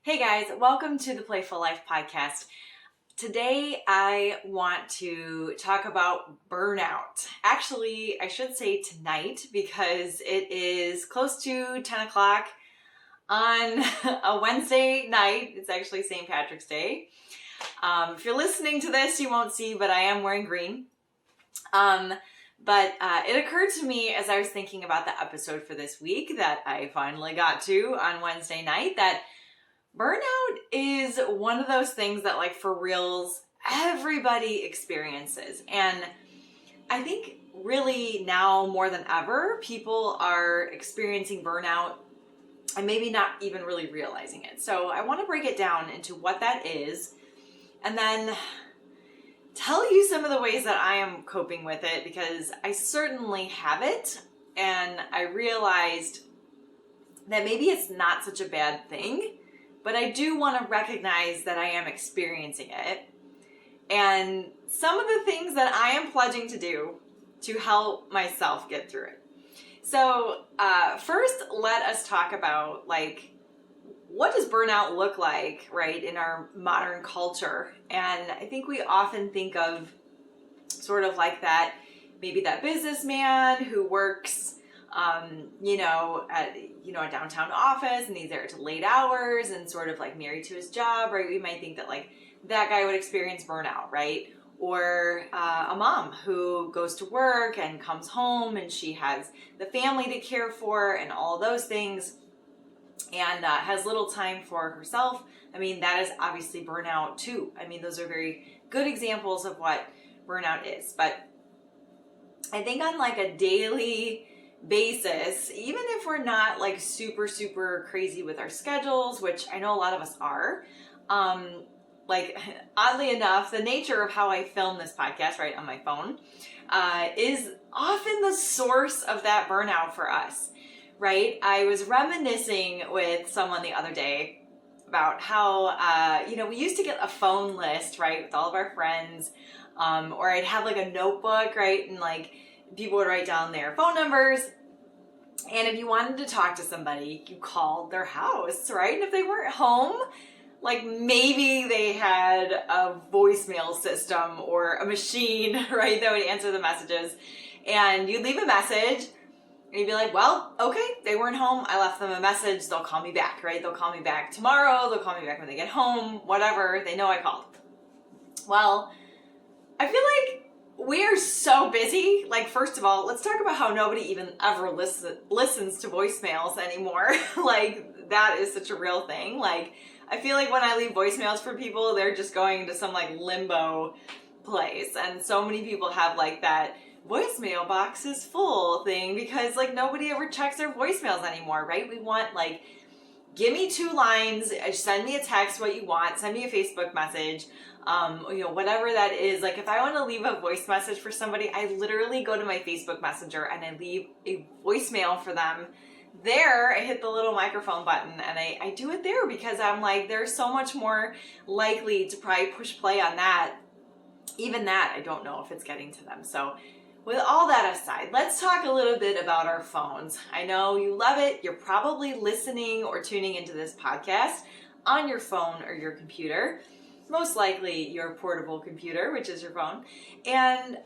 Hey guys, welcome to the Playful Life podcast. Today I want to talk about burnout. Actually, I should say tonight because it is close to 10 o'clock on a Wednesday night. It's actually St. Patrick's Day. If you're listening to this, you won't see, but I am wearing green. But it occurred to me as I was thinking about the episode for this week that I finally got to on Wednesday night that burnout is one of those things that, like, for reals, everybody experiences. And I think really now more than ever, people are experiencing burnout and maybe not even really realizing it. So I want to break it down into what that is and then tell you some of the ways that I am coping with it, because I certainly have it. And I realized that maybe it's not such a bad thing, but I do want to recognize that I am experiencing it and some of the things that I am pledging to do to help myself get through it. So first, let us talk about, like, what does burnout look like, right, in our modern culture? And I think we often think of sort of like that, maybe that businessman who works at a downtown office and he's there to late hours and sort of like married to his job, right? We might think that like that guy would experience burnout, right? Or a mom who goes to work and comes home and she has the family to care for and all those things and has little time for herself. I mean, that is obviously burnout too. I mean, those are very good examples of what burnout is. But I think on like a daily basis, even if we're not like super crazy with our schedules, which I know a lot of us are, like oddly enough, the nature of how I film this podcast right on my phone is often the source of that burnout for us, right? I was reminiscing with someone the other day about how we used to get a phone list, right, with all of our friends, or I'd have like a notebook, right, and like people would write down their phone numbers, and if you wanted to talk to somebody, you called their house, right? And if they weren't home, like maybe they had a voicemail system or a machine, right, that would answer the messages, and you'd leave a message, and you'd be like, well, okay, they weren't home, I left them a message, they'll call me back, right? They'll call me back tomorrow, they'll call me back when they get home, whatever, they know I called. Well, I feel like we are so busy. Like, first of all, let's talk about how nobody even ever listens to voicemails anymore. Like, that is such a real thing. Like, I feel like when I leave voicemails for people, they're just going into some like limbo place. And so many people have like that voicemail box is full thing because like nobody ever checks their voicemails anymore, right? We want like, give me 2 lines, send me a text what you want, send me a Facebook message, whatever that is. Like if I want to leave a voice message for somebody, I literally go to my Facebook Messenger and I leave a voicemail for them there. I hit the little microphone button and I do it there because I'm like, they're so much more likely to probably push play on that. Even that, I don't know if it's getting to them. So with all that aside, let's talk a little bit about our phones. I know you love it. You're probably listening or tuning into this podcast on your phone or your computer, most likely your portable computer, which is your phone. And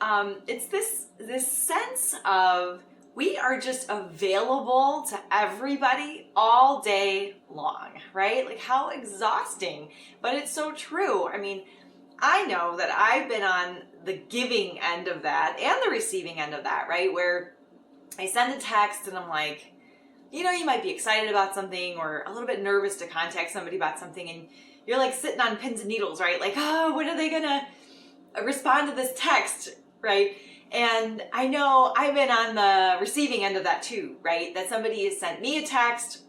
it's this sense of we are just available to everybody all day long, right? Like how exhausting, but it's so true. I mean, I know that I've been on the giving end of that and the receiving end of that, right? Where I send a text and I'm like, you might be excited about something or a little bit nervous to contact somebody about something, and you're like sitting on pins and needles, right? Like, oh, when are they gonna respond to this text, right? And I know I've been on the receiving end of that too, right? That somebody has sent me a text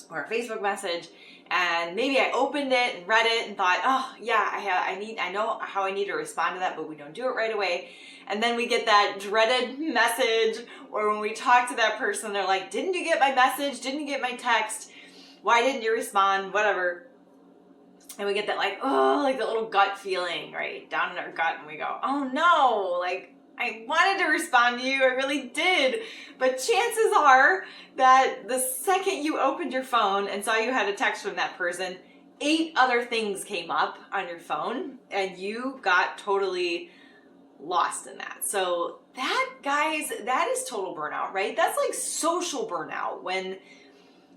or a Facebook message, and maybe I opened it and read it and thought, oh yeah, I know how I need to respond to that, but we don't do it right away. And then we get that dreaded message, or when we talk to that person, they're like, didn't you get my message? Didn't you get my text? Why didn't you respond? Whatever. And we get that like, oh, like the little gut feeling, right, down in our gut, and we go, oh no, like I wanted to respond to you, I really did. But chances are that the second you opened your phone and saw you had a text from that person, 8 other things came up on your phone and you got totally lost in that. So that, guys, that is total burnout, right? That's like social burnout, when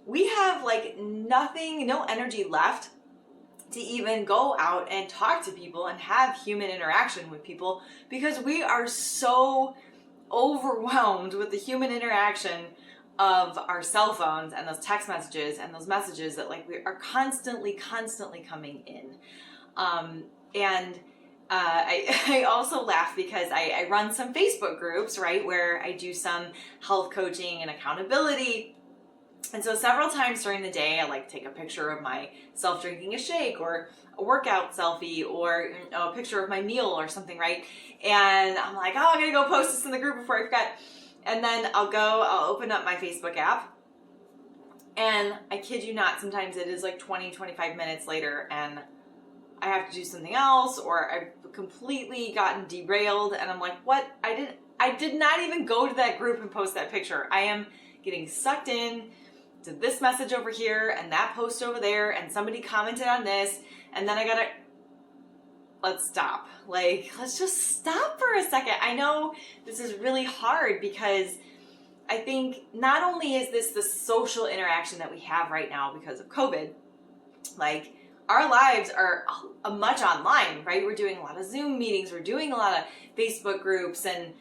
we have like nothing, no energy left to even go out and talk to people and have human interaction with people, because we are so overwhelmed with the human interaction of our cell phones and those text messages and those messages that like we are constantly coming in. I also laugh because I run some Facebook groups, right, where I do some health coaching and accountability. And so several times during the day, I like take a picture of myself drinking a shake, or a workout selfie, or a picture of my meal or something, right? And I'm like, oh, I'm going to go post this in the group before I forget. And then I'll open up my Facebook app, and I kid you not, sometimes it is like 20, 25 minutes later, and I have to do something else, or I've completely gotten derailed, and I'm like, what? I did not even go to that group and post that picture. I am getting sucked in to this message over here and that post over there, and somebody commented on this, and then let's stop. Like, let's just stop for a second. I know this is really hard, because I think not only is this the social interaction that we have right now because of COVID, like our lives are much online, right? We're doing a lot of Zoom meetings, we're doing a lot of Facebook groups, and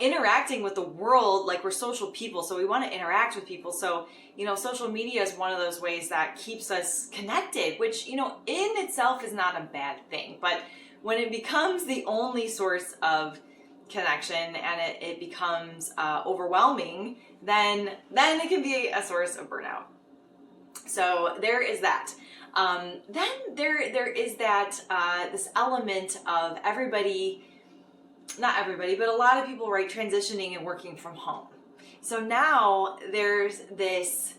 interacting with the world. Like, we're social people, so we want to interact with people. So, social media is one of those ways that keeps us connected, which, in itself is not a bad thing. But when it becomes the only source of connection and it becomes overwhelming, then it can be a source of burnout. So there is that. Then there is that this element of everybody, not everybody, but a lot of people, right, transitioning and working from home. So now there's this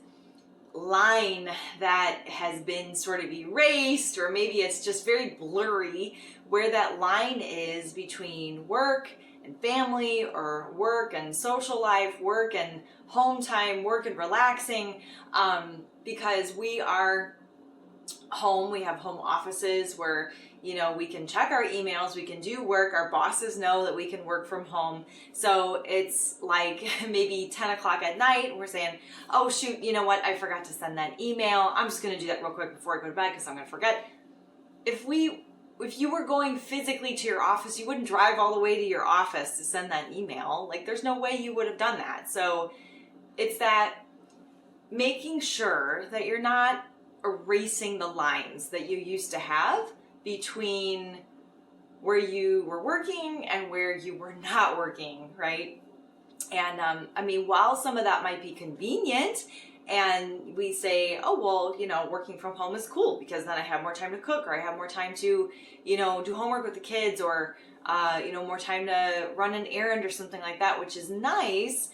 line that has been sort of erased, or maybe it's just very blurry, where that line is between work and family, or work and social life, work and home time, work and relaxing, because we are home. We have home offices where we can check our emails, we can do work, our bosses know that we can work from home. So it's like maybe 10 o'clock at night, we're saying, oh shoot, you know what, I forgot to send that email. I'm just going to do that real quick before I go to bed because I'm going to forget. If you were going physically to your office, you wouldn't drive all the way to your office to send that email. Like, there's no way you would have done that. So it's that making sure that you're not erasing the lines that you used to have between where you were working and where you were not working, right? And while some of that might be convenient, and we say, oh, well, working from home is cool because then I have more time to cook, or I have more time to, do homework with the kids, or, more time to run an errand or something like that, which is nice,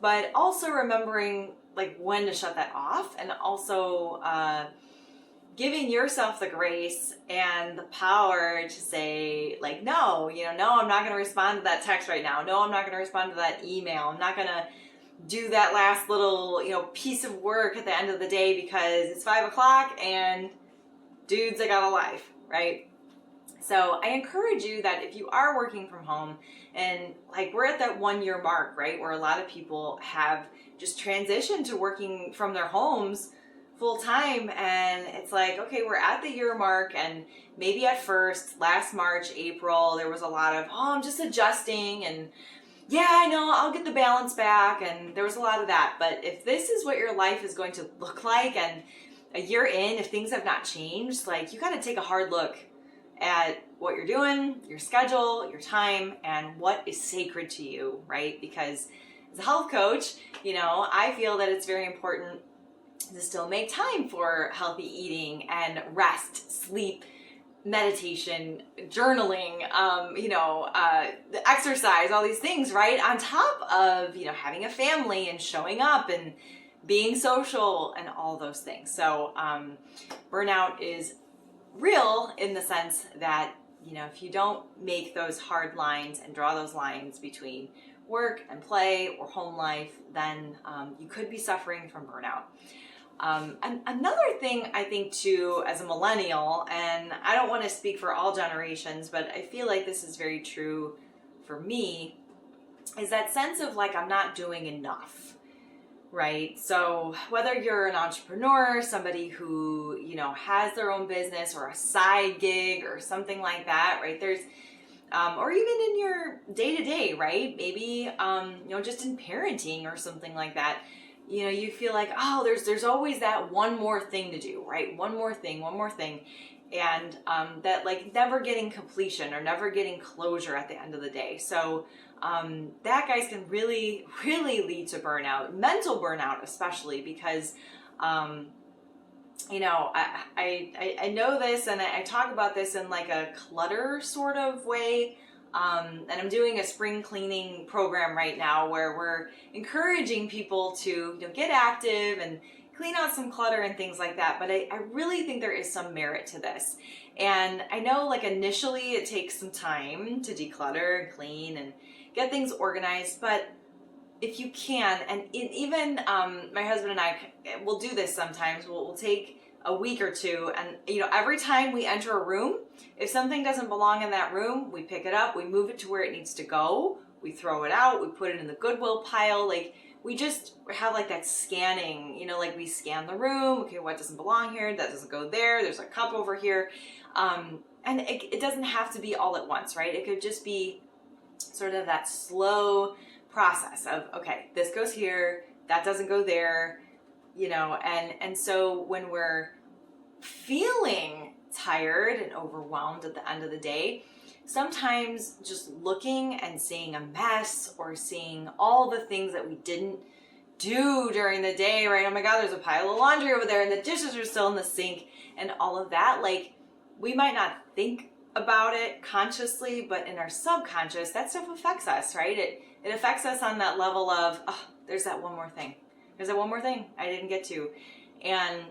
but also remembering like when to shut that off, and also giving yourself the grace and the power to say, like, no, no, I'm not going to respond to that text right now. No, I'm not going to respond to that email. I'm not going to do that last little, piece of work at the end of the day because it's 5 o'clock and dudes, I got a life, right? So I encourage you that if you are working from home, and like we're at that 1 year mark, right, where a lot of people have just transitioned to working from their homes full time, and it's like, okay, we're at the year mark, and maybe at first, last March, April, there was a lot of, oh, I'm just adjusting, and yeah, I know, I'll get the balance back, and there was a lot of that. But if this is what your life is going to look like, and a year in, if things have not changed, like, you got to take a hard look at what you're doing, your schedule, your time, and what is sacred to you, right? Because as a health coach, I feel that it's very important to still make time for healthy eating and rest, sleep, meditation, journaling, the exercise, all these things, right? On top of, having a family and showing up and being social and all those things. So burnout is real in the sense that if you don't make those hard lines and draw those lines between work and play or home life, then you could be suffering from burnout. And another thing I think too, as a millennial, and I don't want to speak for all generations, but I feel like this is very true for me, is that sense of like, I'm not doing enough, right? So whether you're an entrepreneur, somebody who, has their own business or a side gig or something like that, right? There's, or even in your day-to-day, right? Maybe, just in parenting or something like that, you feel like, oh, there's always that one more thing to do, right? One more thing. And that like never getting completion or never getting closure at the end of the day. So that, guys, can really, really lead to burnout, mental burnout especially, because I know this, and I talk about this in like a clutter sort of way. And I'm doing a spring cleaning program right now where we're encouraging people to get active and clean out some clutter and things like that. But I really think there is some merit to this. And I know like initially it takes some time to declutter and clean and get things organized. But if you can, and even my husband and I will do this sometimes, we'll take a week or two, and every time we enter a room, if something doesn't belong in that room, we pick it up, we move it to where it needs to go, we throw it out, we put it in the Goodwill pile. Like, we just have like that scanning, like we scan the room. Okay, what doesn't belong here? That doesn't go there. There's a cup over here. And it doesn't have to be all at once, right? It could just be sort of that slow process of, okay, this goes here, that doesn't go there, and so when we're feeling tired and overwhelmed at the end of the day, sometimes just looking and seeing a mess or seeing all the things that we didn't do during the day, right? Oh my God, there's a pile of laundry over there and the dishes are still in the sink and all of that. Like, we might not think about it consciously, but in our subconscious, that stuff affects us, right? It affects us on that level of, oh, there's that one more thing. There's that one more thing I didn't get to. And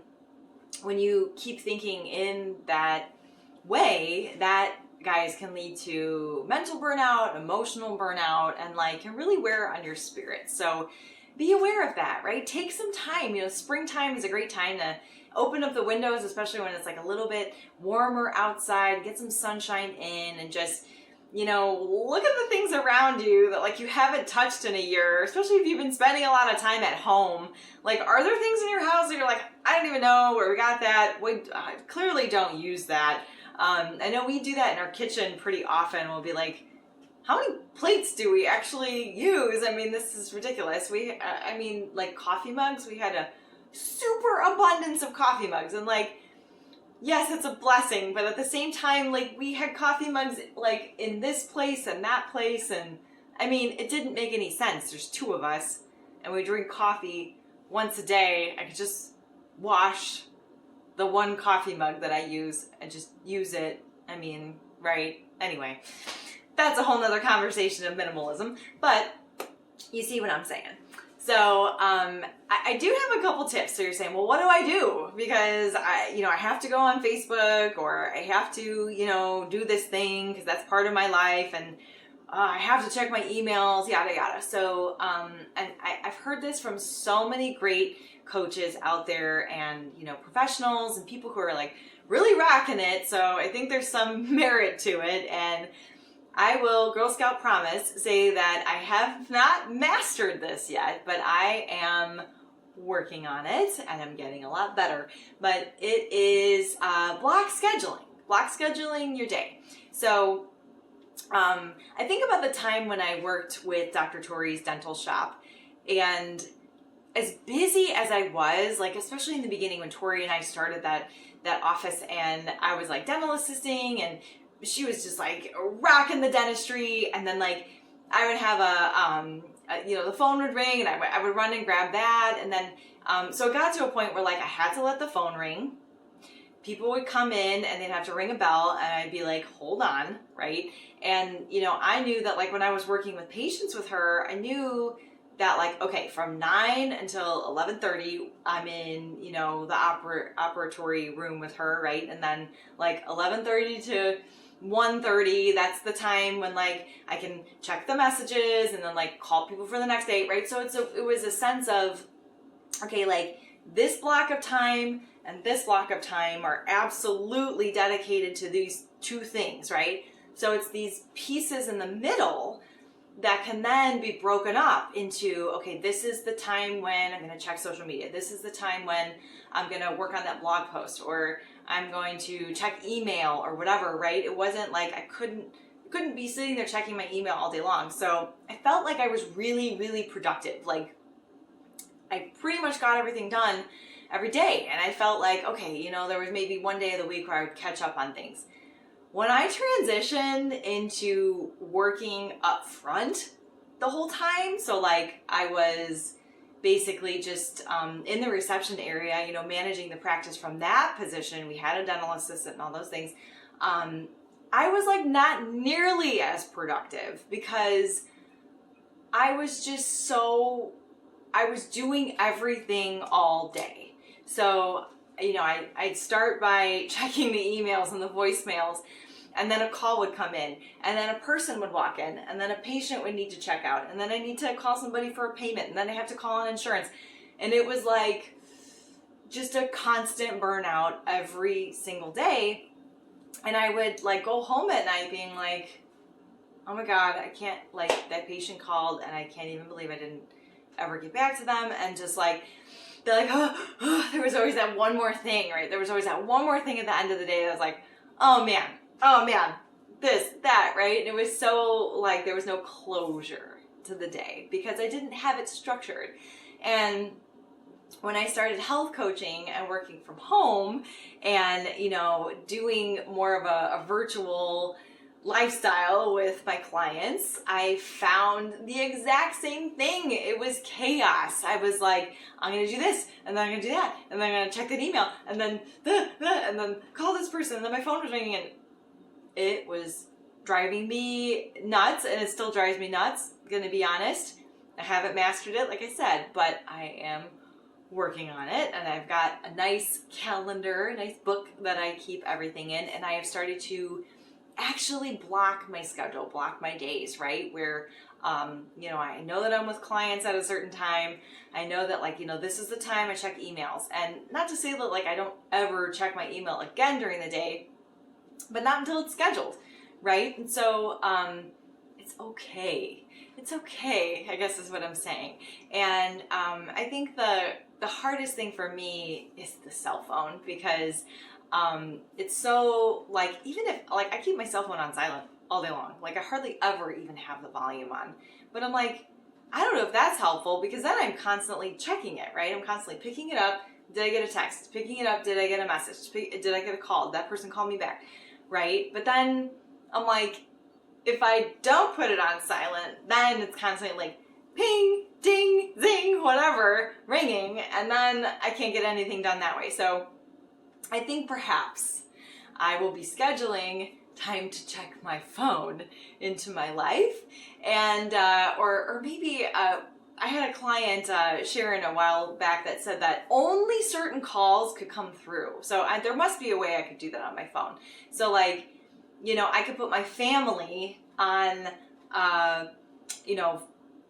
when you keep thinking in that way, that, guys, can lead to mental burnout, emotional burnout, and like can really wear on your spirit. So be aware of that, right? Take some time. Springtime is a great time to open up the windows, especially when it's like a little bit warmer outside, get some sunshine in, and just, look at the things around you that like you haven't touched in a year, especially if you've been spending a lot of time at home. Like, are there things in your house that you're like, I don't even know where we got that? We clearly don't use that. I know we do that in our kitchen pretty often. We'll be like, how many plates do we actually use? I mean, this is ridiculous. Like coffee mugs, we had a super abundance of coffee mugs, and like, yes, it's a blessing, but at the same time, like, we had coffee mugs like in this place and that place, and I mean, it didn't make any sense. There's two of us and we drink coffee once a day. I could just wash the one coffee mug that I use and just use it. I mean, right? Anyway, that's a whole nother conversation of minimalism, but you see what I'm saying. So I do have a couple tips. So you're saying, well, what do I do? Because I have to go on Facebook, or I have to, do this thing because that's part of my life, and I have to check my emails, yada, yada. So, and I've heard this from so many great coaches out there, and, professionals and people who are like really rocking it. So I think there's some merit to it. And I will, Girl Scout promise, say that I have not mastered this yet, but I am working on it and I'm getting a lot better. But it is block scheduling your day. So I think about the time when I worked with Dr. Tori's dental shop, and as busy as I was, like especially in the beginning when Tori and I started that office, and I was like dental assisting, and she was just like rocking the dentistry, and then like I would have the phone would ring, and I would run and grab that, and then so it got to a point where like I had to let the phone ring. People would come in and they'd have to ring a bell, and I'd be like, hold on, right? And I knew that like when I was working with patients with her, I knew that like, okay, from 9 until 11:30, I'm in, the operatory room with her, right? And then like 11:30 to 1:30, that's the time when like I can check the messages and then like call people for the next day, right? So it was a sense of, okay, like this block of time and this block of time are absolutely dedicated to these two things, right? So it's these pieces in the middle that can then be broken up into, okay, this is the time when I'm going to check social media. This is the time when I'm going to work on that blog post, or I'm going to check email or whatever, right? It wasn't like I couldn't be sitting there checking my email all day long. So I felt like I was really, really productive. Like I pretty much got everything done every day. And I felt like, okay, you know, there was maybe one day of the week where I would catch up on things. When I transitioned into working up front the whole time, so like I was basically just in the reception area, you know, managing the practice from that position. We had a dental assistant and all those things. I was like not nearly as productive because I was just I was doing everything all day. So, you know, I'd start by checking the emails and the voicemails, and then a call would come in, and then a person would walk in, and then a patient would need to check out, and then I need to call somebody for a payment, and then I have to call on insurance. And it was like just a constant burnout every single day. And I would like go home at night being like, oh my God, I can't, like that patient called and I can't even believe I didn't ever get back to them. And just like, they're like, oh, there was always that one more thing, right? There was always that one more thing at the end of the day that was like, oh man, this, that, right? And it was so like, there was no closure to the day because I didn't have it structured. And when I started health coaching and working from home and, you know, doing more of a virtual lifestyle with my clients, I found the exact same thing. It was chaos. I was like, I'm going to do this, and then I'm going to do that, and then I'm going to check that email, and then and then call this person, and then my phone was ringing, and it was driving me nuts, and it still drives me nuts, going to be honest. I haven't mastered it, like I said, but I am working on it, and I've got a nice calendar, a nice book that I keep everything in, and I have started to actually block my schedule, block my days, right? Where, you know, I know that I'm with clients at a certain time. I know that, like, you know, this is the time I check emails. And not to say that, like, I don't ever check my email again during the day, but not until it's scheduled, right? And so, it's okay. It's okay, I guess is what I'm saying. And I think the hardest thing for me is the cell phone because it's so, like, even if, like, I keep my cell phone on silent all day long. Like, I hardly ever even have the volume on. But I'm like, I don't know if that's helpful because then I'm constantly checking it, right? I'm constantly picking it up. Did I get a text? Picking it up. Did I get a message? Did I get a call? Did that person call me back? Right? But then I'm like, if I don't put it on silent, then it's constantly like ping, ding, zing, whatever, ringing. And then I can't get anything done that way. So I think perhaps I will be scheduling time to check my phone into my life, and or maybe I had a client, Sharon, a while back that said that only certain calls could come through. So there must be a way I could do that on my phone. So, like, you know, I could put my family on, you know,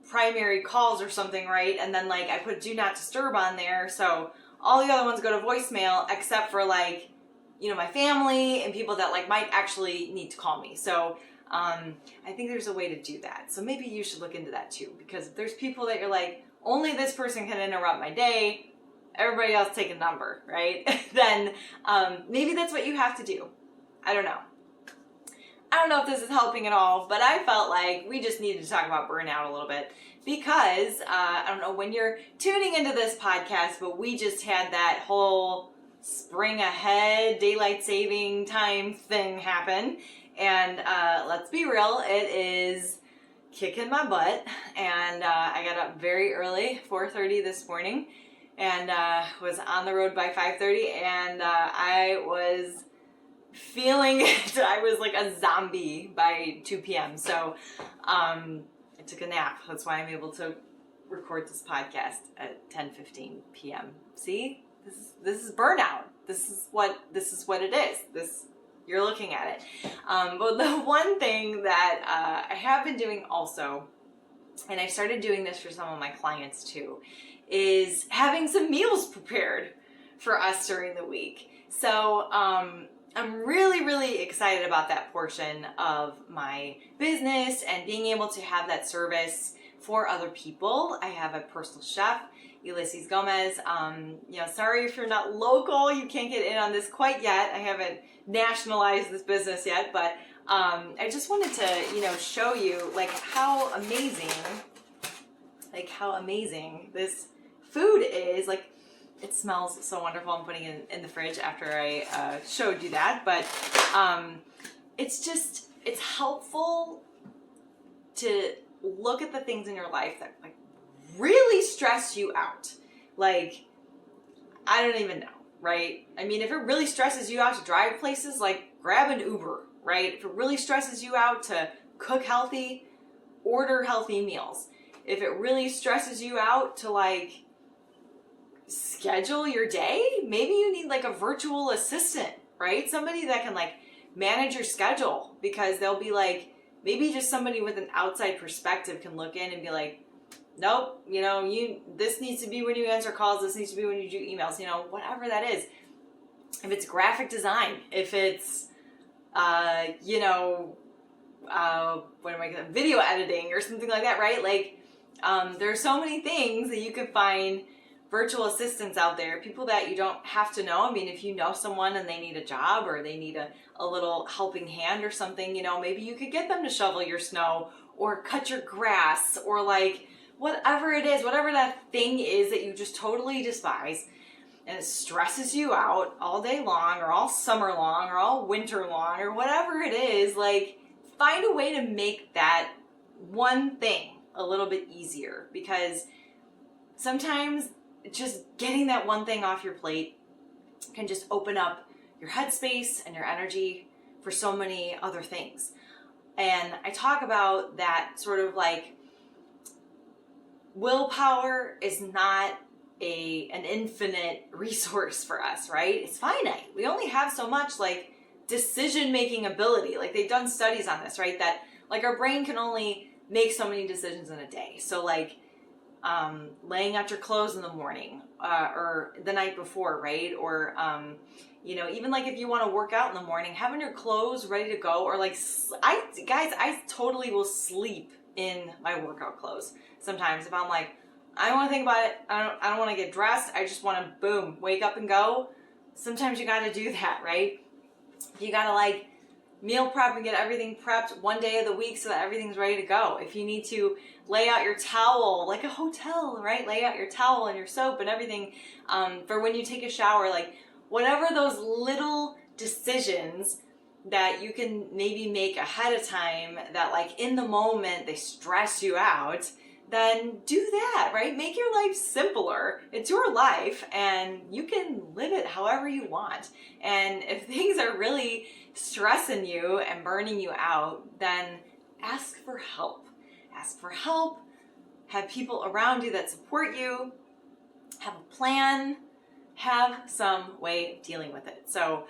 primary calls or something, right? And then, like, I put do not disturb on there, so all the other ones go to voicemail except for, like, you know, my family and people that, like, might actually need to call me. So I think there's a way to do that. So maybe you should look into that too, because if there's people that you're like, only this person can interrupt my day, everybody else take a number, right? Then maybe that's what you have to do. I don't know. I don't know if this is helping at all, but I felt like we just needed to talk about burnout a little bit because I don't know when you're tuning into this podcast, but we just had that whole spring ahead daylight saving time thing happen. And let's be real, it is kicking my butt. And I got up very early, 4:30 this morning, and was on the road by 5:30, and I was feeling it. I was like a zombie by 2 p.m. So I took a nap. That's why I'm able to record this podcast at 10:15 p.m. See? This is burnout. This is what it is. you're looking at it. But the one thing that I have been doing also, and I started doing this for some of my clients too, is having some meals prepared for us during the week. So I'm really, really excited about that portion of my business and being able to have that service for other people. I have a personal chef, Ulysses Gomez. Sorry if you're not local, you can't get in on this quite yet. I haven't nationalized this business yet, but I just wanted to, show you how amazing this food is. It smells so wonderful. I'm putting it in the fridge after I showed you that, but it's helpful to look at the things in your life that really stress you out. I don't even know, right? I mean, if it really stresses you out to drive places, grab an Uber, right? If it really stresses you out to cook healthy, order healthy meals. If it really stresses you out to schedule your day, maybe you need a virtual assistant, right? Somebody that can manage your schedule, because they'll be maybe just somebody with an outside perspective can look in and be nope, this needs to be when you answer calls, this needs to be when you do emails, whatever that is. If it's graphic design, if it's, video editing or something like that, right? There are so many things that you can find virtual assistants out there, people that you don't have to know. I mean, if you know someone and they need a job or they need a little helping hand or something, maybe you could get them to shovel your snow or cut your grass or whatever it is, whatever that thing is that you just totally despise and it stresses you out all day long or all summer long or all winter long or whatever it is, find a way to make that one thing a little bit easier, because sometimes just getting that one thing off your plate can just open up your headspace and your energy for so many other things. And I talk about that sort of willpower is not an infinite resource for us, right? It's finite. We only have so much decision-making ability. They've done studies on this, right? That our brain can only make so many decisions in a day. So laying out your clothes in the morning or the night before, right? Or, even if you want to work out in the morning, having your clothes ready to go, or I totally will sleep in my workout clothes. Sometimes if I'm I don't want to think about it, I don't want to get dressed, I just want to, boom, wake up and go. Sometimes you got to do that, right? You got to meal prep and get everything prepped one day of the week so that everything's ready to go. If you need to lay out your towel like a hotel, right? Lay out your towel and your soap and everything for when you take a shower, whatever those little decisions that you can maybe make ahead of time that in the moment they stress you out, then do that, right? Make your life simpler. It's your life and you can live it however you want. And if things are really stressing you and burning you out, then ask for help. Ask for help. Have people around you that support you. Have a plan. Have some way of dealing with it. So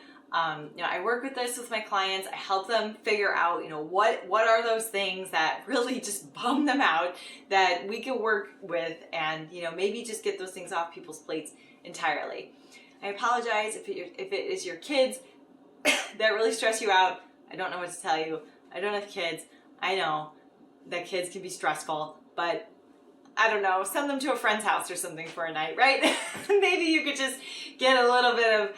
I work with this with my clients. I help them figure out, what are those things that really just bum them out that we can work with and, maybe just get those things off people's plates entirely. I apologize if it is your kids that really stress you out. I don't know what to tell you. I don't have kids. I know that kids can be stressful, but I don't know, send them to a friend's house or something for a night, right? Maybe you could just get a little bit of,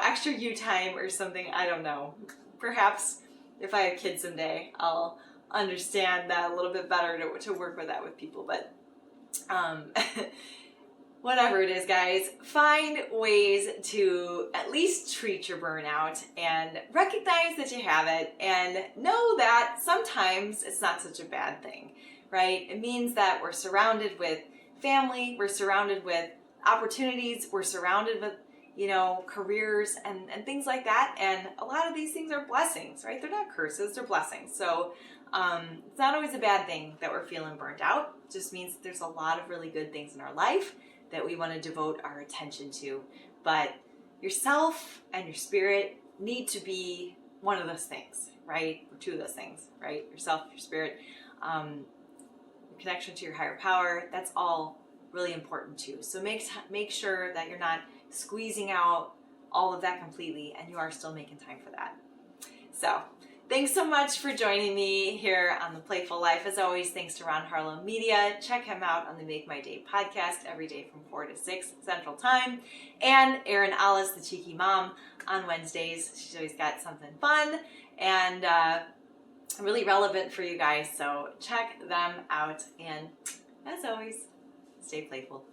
extra you time or something. I don't know. Perhaps if I have kids someday, I'll understand that a little bit better to work with that with people. But whatever it is, guys, find ways to at least treat your burnout and recognize that you have it and know that sometimes it's not such a bad thing. Right? It means that we're surrounded with family, we're surrounded with opportunities, we're surrounded with, careers and things like that. And a lot of these things are blessings, right? They're not curses, they're blessings. So it's not always a bad thing that we're feeling burnt out. It just means that there's a lot of really good things in our life that we want to devote our attention to. But yourself and your spirit need to be one of those things, right? Or two of those things, right? Yourself, your spirit, your connection to your higher power. That's all really important too. So make sure that you're not squeezing out all of that completely, and you are still making time for that. So thanks so much for joining me here on The Playful Life. As always, thanks to Ron Harlow Media. Check him out on the Make My Day podcast every day from 4 to 6 Central Time. And Erin Alice, the Cheeky Mom, on Wednesdays. She's always got something fun and really relevant for you guys. So check them out. And as always, stay playful.